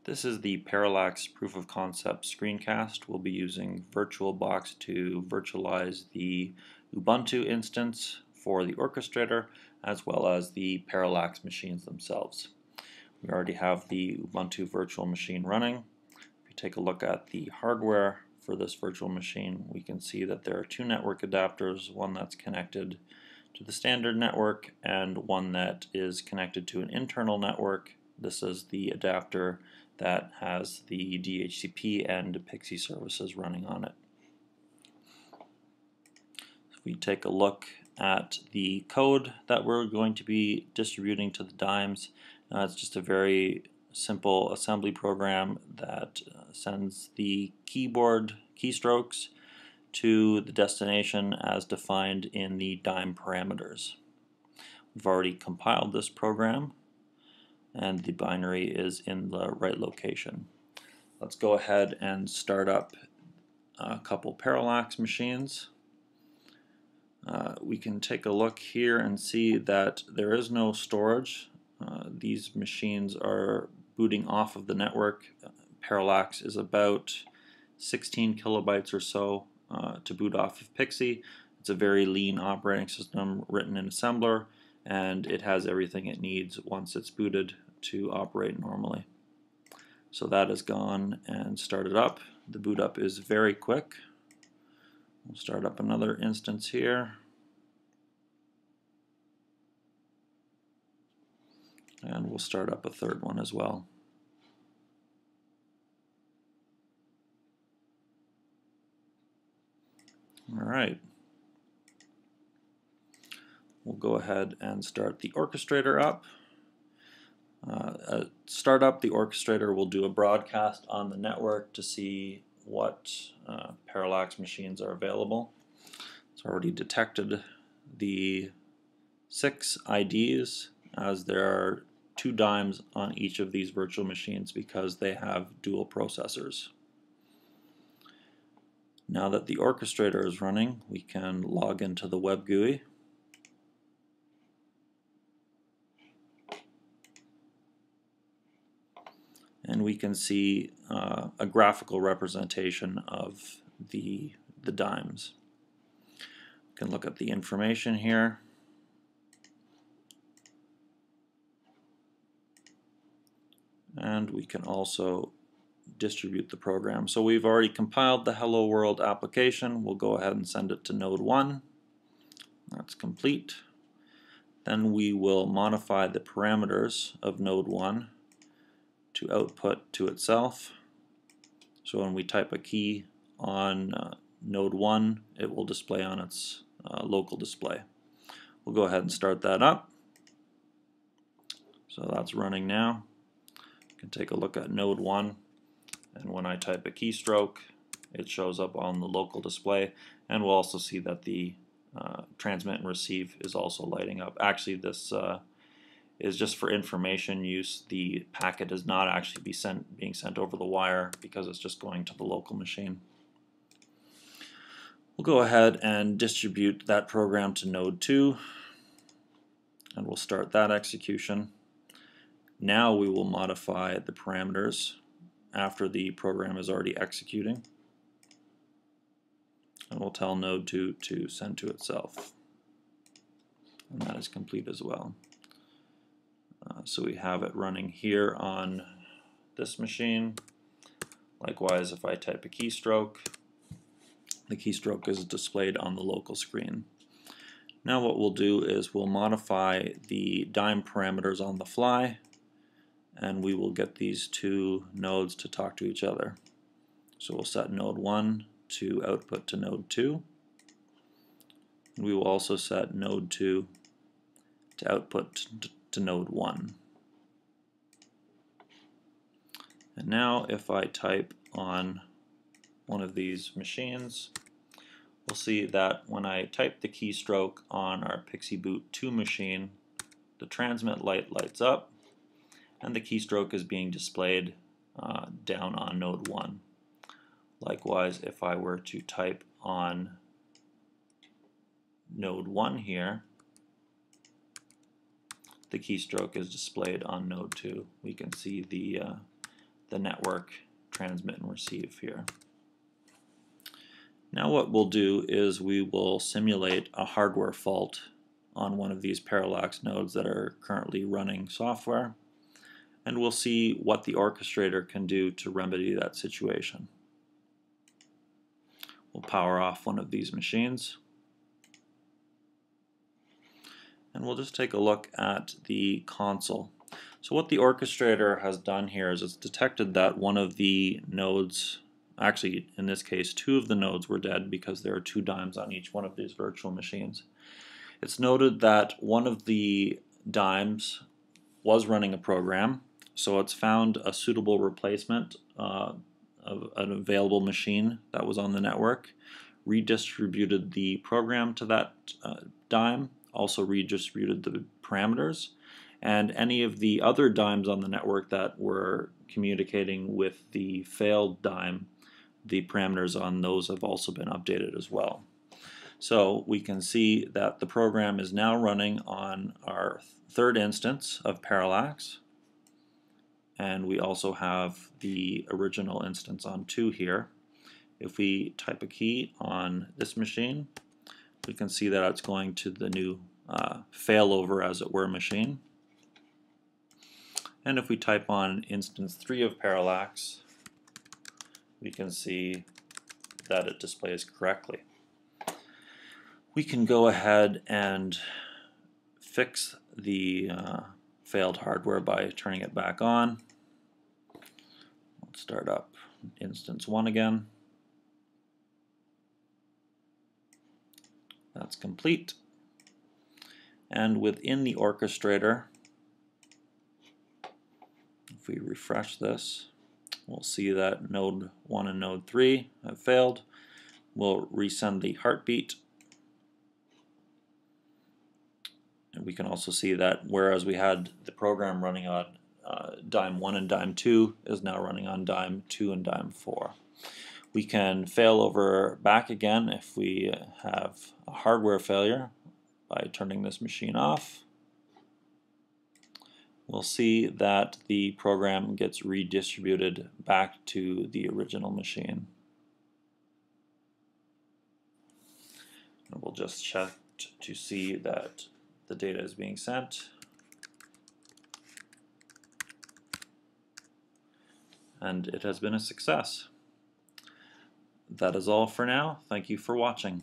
This is the Parallax Proof of Concept screencast. We'll be using VirtualBox to virtualize the Ubuntu instance for the orchestrator as well as the Parallax machines themselves. We already have the Ubuntu virtual machine running. If you take a look at the hardware for this virtual machine, we can see that there are two network adapters, one that's connected to the standard network and one that is connected to an internal network. This is the adapter that has the DHCP and Pixie services running on it. If we take a look at the code that we're going to be distributing to the dimes, it's just a very simple assembly program that sends the keyboard keystrokes to the destination as defined in the dime parameters. We've already compiled this program and the binary is in the right location. Let's go ahead and start up a couple Parallax machines. We can take a look here and see that there is no storage. These machines are booting off of the network. Parallax is about 16 kilobytes or so to boot off of Pixie. It's a very lean operating system written in assembler, and it has everything it needs once it's booted to operate normally. So that is gone and started up. The boot up is very quick. We'll start up another instance here. And we'll start up a third one as well. Alright. We'll go ahead and start the orchestrator up. Start up the orchestrator will do a broadcast on the network to see what Parallax machines are available. It's already detected the 6 IDs, as there are 2 dimes on each of these virtual machines because they have dual processors. Now that the orchestrator is running, we can log into the web GUI. And we can see a graphical representation of the dimes. We can look at the information here. And we can also distribute the program. So we've already compiled the Hello World application. We'll go ahead and send it to node 1. That's complete. Then we will modify the parameters of node 1 to output to itself. So when we type a key on node 1, it will display on its local display. We'll go ahead and start that up. So that's running now. You can take a look at node 1, and when I type a keystroke, it shows up on the local display, and we'll also see that the transmit and receive is also lighting up. Actually, this is just for information use. The packet is not actually being sent over the wire because it's just going to the local machine. We'll go ahead and distribute that program to node 2, and we'll start that execution. Now we will modify the parameters after the program is already executing, and we'll tell node 2 to send to itself, and that is complete as well. So we have it running here on this machine. Likewise, if I type a keystroke, the keystroke is displayed on the local screen. Now what we'll do is we'll modify the dime parameters on the fly, and we will get these 2 nodes to talk to each other. So we'll set node 1 to output to node 2. And we will also set node 2 to output to node 1. And now if I type on one of these machines, we'll see that when I type the keystroke on our Pixie Boot 2 machine, the transmit light lights up and the keystroke is being displayed down on node 1. Likewise, if I were to type on node 1 here, the keystroke is displayed on node 2. We can see the the network transmit and receive here. Now what we'll do is we will simulate a hardware fault on one of these Parallax nodes that are currently running software, and we'll see what the orchestrator can do to remedy that situation. We'll power off one of these machines, and we'll just take a look at the console. So what the orchestrator has done here is it's detected that one of the nodes, actually in this case 2 of the nodes were dead because there are 2 dimes on each one of these virtual machines. It's noted that one of the dimes was running a program, so it's found a suitable replacement of an available machine that was on the network, redistributed the program to that dime, also redistributed the parameters, and any of the other dimes on the network that were communicating with the failed dime, the parameters on those have also been updated as well. So we can see that the program is now running on our 3rd instance of Parallax, and we also have the original instance on 2 here. If we type a key on this machine, we can see that it's going to the new failover, as it were, machine. And if we type on instance 3 of Parallax, we can see that it displays correctly. We can go ahead and fix the failed hardware by turning it back on. Let's start up instance 1 again. That's complete. And within the orchestrator, if we refresh this, we'll see that node 1 and node 3 have failed. We'll resend the heartbeat. And we can also see that whereas we had the program running on dime 1 and dime 2 is now running on dime 2 and dime 4. We can fail over back again if we have a hardware failure by turning this machine off. We'll see that the program gets redistributed back to the original machine. And we'll just check to see that the data is being sent. And it has been a success. That is all for now. Thank you for watching.